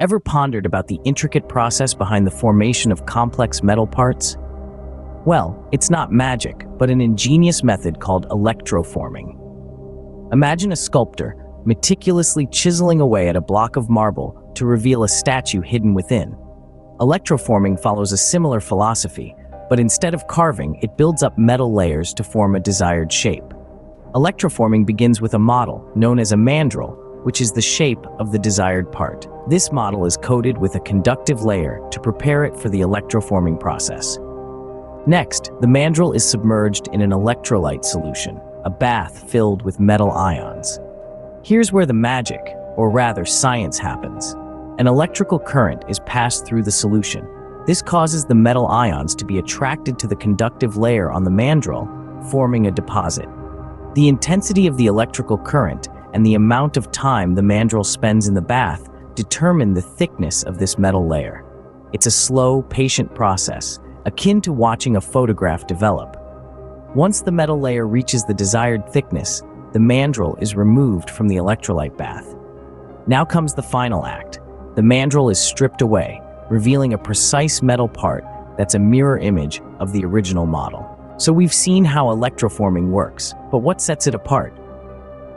Ever pondered about the intricate process behind the formation of complex metal parts? Well, it's not magic, but an ingenious method called electroforming. Imagine a sculptor meticulously chiseling away at a block of marble to reveal a statue hidden within. Electroforming follows a similar philosophy, but instead of carving, it builds up metal layers to form a desired shape. Electroforming begins with a model, known as a mandrel, which is the shape of the desired part. This model is coated with a conductive layer to prepare it for the electroforming process. Next, the mandrel is submerged in an electrolyte solution, a bath filled with metal ions. Here's where the magic, or rather science, happens. An electrical current is passed through the solution. This causes the metal ions to be attracted to the conductive layer on the mandrel, forming a deposit. The intensity of the electrical current and the amount of time the mandrel spends in the bath determine the thickness of this metal layer. It's a slow, patient process, akin to watching a photograph develop. Once the metal layer reaches the desired thickness, the mandrel is removed from the electrolyte bath. Now comes the final act. The mandrel is stripped away, revealing a precise metal part that's a mirror image of the original model. So we've seen how electroforming works, but what sets it apart?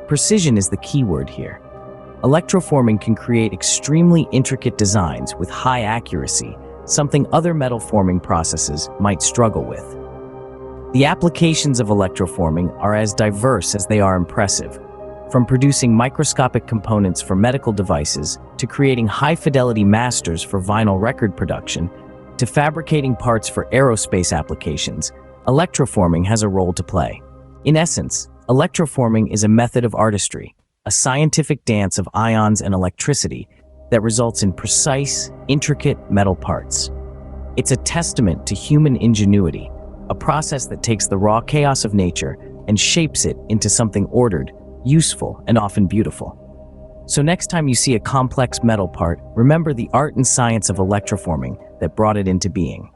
Precision is the key word here. Electroforming can create extremely intricate designs with high accuracy, something other metal forming processes might struggle with. The applications of electroforming are as diverse as they are impressive, from producing microscopic components for medical devices to creating high-fidelity masters for vinyl record production to fabricating parts for aerospace applications. Electroforming has a role to play. In essence, electroforming is a method of artistry, a scientific dance of ions and electricity that results in precise, intricate metal parts. It's a testament to human ingenuity, a process that takes the raw chaos of nature and shapes it into something ordered, useful, and often beautiful. So next time you see a complex metal part, remember the art and science of electroforming that brought it into being.